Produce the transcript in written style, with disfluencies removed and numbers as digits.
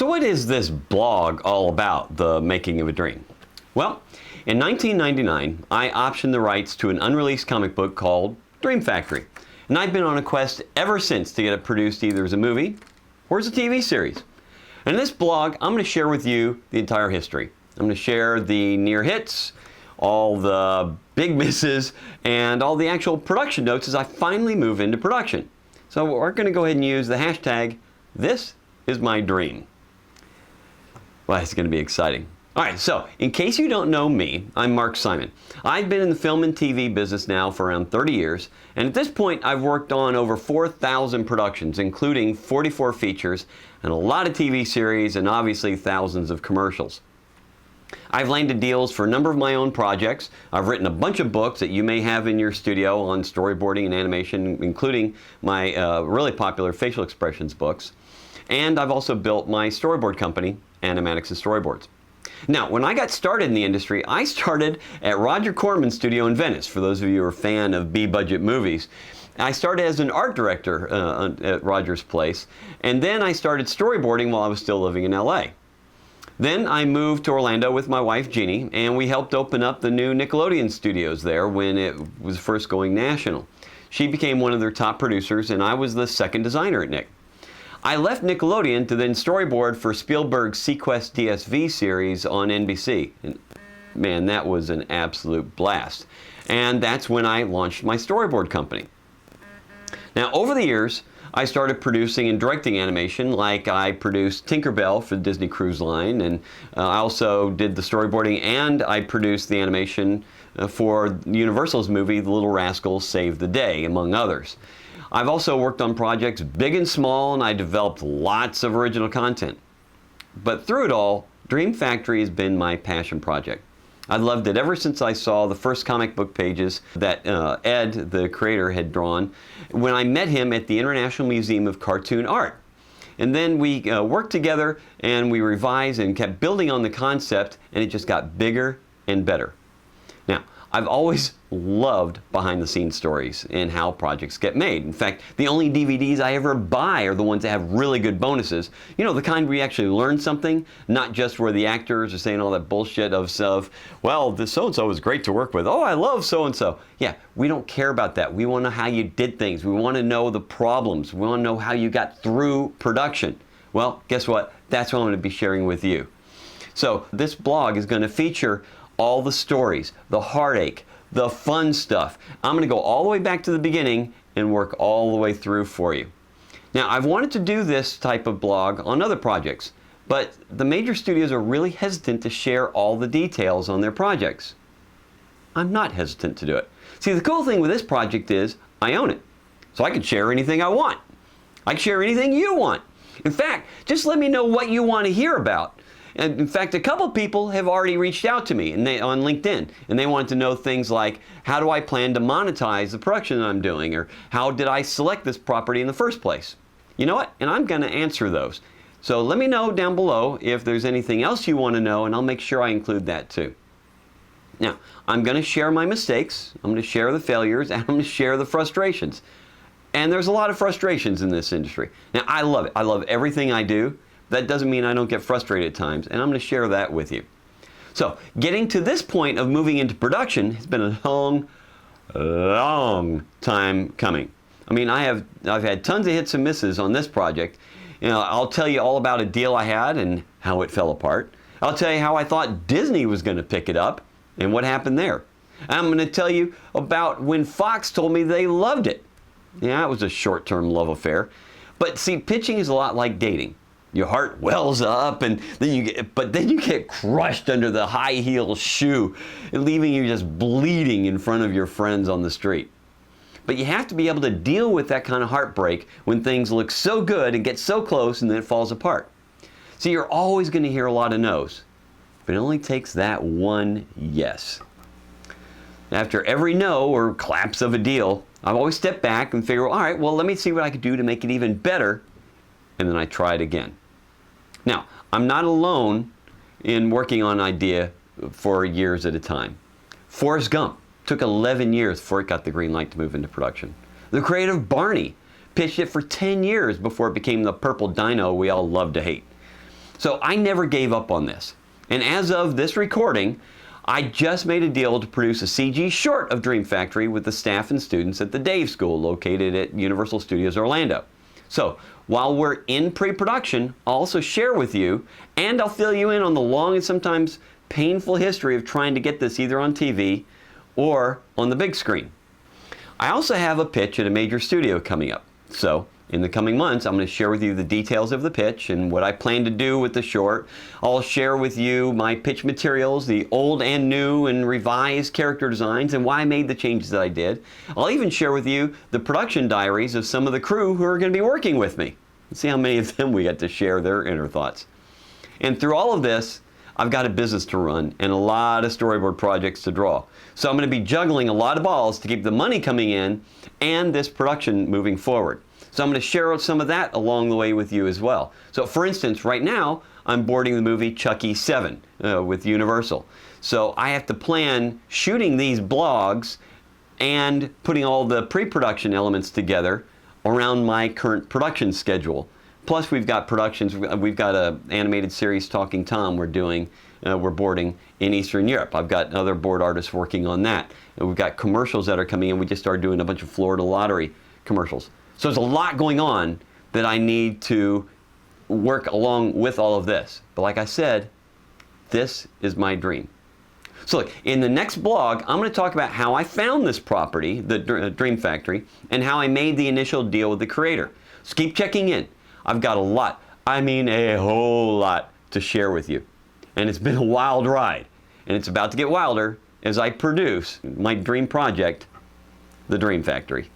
So what is this blog all about, the making of a dream? Well, in 1999, I optioned the rights to an unreleased comic book called Dream Factory. And I've been on a quest ever since to get it produced either as a movie or as a TV series. And in this blog, I'm going to share with you the entire history. I'm going to share the near hits, all the big misses, and all the actual production notes as I finally move into production. So we're going to go ahead and use the hashtag, This is My Dream. Well, it's going to be exciting. All right, so in case you don't know me, I'm Mark Simon. I've been in the film and TV business now for around 30 years, and at this point I've worked on over 4,000 productions, including 44 features and a lot of TV series and obviously thousands of commercials. I've landed deals for a number of my own projects. I've written a bunch of books that you may have in your studio on storyboarding and animation, including my really popular facial expressions books. And I've also built my storyboard company, Animatics and Storyboards. Now, when I got started in the industry, I started at Roger Corman's studio in Venice, for those of you who are a fan of B-budget movies. I started as an art director at Roger's place, and then I started storyboarding while I was still living in LA. Then I moved to Orlando with my wife Jeannie, and we helped open up the new Nickelodeon studios there when it was first going national. She became one of their top producers, and I was the second designer at Nick. I left Nickelodeon to then storyboard for Spielberg's Sequest DSV series on NBC. And man, that was an absolute blast. And that's when I launched my storyboard company. Now, over the years, I started producing and directing animation, like I produced Tinkerbell for the Disney Cruise Line, and I also did the storyboarding, and I produced the animation for Universal's movie, The Little Rascals Save the Day, among others. I've also worked on projects big and small, and I developed lots of original content. But through it all, Dream Factory has been my passion project. I've loved it ever since I saw the first comic book pages that Ed, the creator, had drawn when I met him at the International Museum of Cartoon Art. And then we worked together and we revised and kept building on the concept, and it just got bigger and better. Now, I've always loved behind-the-scenes stories and how projects get made. In fact, the only DVDs I ever buy are the ones that have really good bonuses. You know, the kind where you actually learn something, not just where the actors are saying all that bullshit of well, this so-and-so was great to work with. Oh, I love so-and-so. Yeah, we don't care about that. We want to know how you did things. We want to know the problems. We want to know how you got through production. Well, guess what? That's what I'm going to be sharing with you. So this blog is going to feature all the stories, the heartache, the fun stuff. I'm going to go all the way back to the beginning and work all the way through for you. Now, I've wanted to do this type of blog on other projects, but the major studios are really hesitant to share all the details on their projects. I'm not hesitant to do it. See, the cool thing with this project is I own it, so I can share anything I want. I can share anything you want. In fact, just let me know what you want to hear about. And in fact, a couple people have already reached out to me on LinkedIn, and they wanted to know things like, how do I plan to monetize the production that I'm doing, or how did I select this property in the first place? You know what? And I'm going to answer those. So let me know down below if there's anything else you want to know, and I'll make sure I include that too. Now, I'm going to share my mistakes, I'm going to share the failures, and I'm going to share the frustrations. And there's a lot of frustrations in this industry. Now, I love it. I love everything I do. That doesn't mean I don't get frustrated at times, and I'm going to share that with you. So, getting to this point of moving into production has been a long time coming. I mean, I've had tons of hits and misses on this project. You know, I'll tell you all about a deal I had and how it fell apart. I'll tell you how I thought Disney was going to pick it up and what happened there. I'm going to tell you about when Fox told me they loved it. Yeah, it was a short-term love affair. But see, pitching is a lot like dating. Your heart wells up, and then you get crushed under the high heel shoe, leaving you just bleeding in front of your friends on the street. But you have to be able to deal with that kind of heartbreak when things look so good and get so close and then it falls apart. So you're always going to hear a lot of no's, but it only takes that one yes. After every no or collapse of a deal, I've always stepped back and figured, all right, well, let me see what I could do to make it even better, and then I try it again. Now, I'm not alone in working on an idea for years at a time. Forrest Gump took 11 years before it got the green light to move into production. The creative Barney pitched it for 10 years before it became the purple dino we all love to hate. So I never gave up on this. And as of this recording, I just made a deal to produce a CG short of Dream Factory with the staff and students at the Dave School located at Universal Studios Orlando. So while we're in pre-production, I'll also share with you, and I'll fill you in on the long and sometimes painful history of trying to get this either on TV or on the big screen. I also have a pitch at a major studio coming up. So in the coming months, I'm going to share with you the details of the pitch and what I plan to do with the short. I'll share with you my pitch materials, the old and new and revised character designs, and why I made the changes that I did. I'll even share with you the production diaries of some of the crew who are going to be working with me. Let's see how many of them we get to share their inner thoughts. And through all of this, I've got a business to run and a lot of storyboard projects to draw. So I'm going to be juggling a lot of balls to keep the money coming in and this production moving forward. So I'm going to share some of that along the way with you as well. So for instance, right now, I'm boarding the movie Chucky 7 with Universal. So I have to plan shooting these blogs and putting all the pre-production elements together around my current production schedule. Plus we've got productions, we've got an animated series, Talking Tom, we're boarding in Eastern Europe. I've got other board artists working on that. And we've got commercials that are coming in. We just started doing a bunch of Florida Lottery commercials. So there's a lot going on that I need to work along with all of this. But like I said, this is my dream. So look, in the next blog, I'm going to talk about how I found this property, the Dream Factory, and how I made the initial deal with the creator. So keep checking in. I've got a lot, I mean a whole lot to share with you. And it's been a wild ride. And it's about to get wilder as I produce my dream project, the Dream Factory.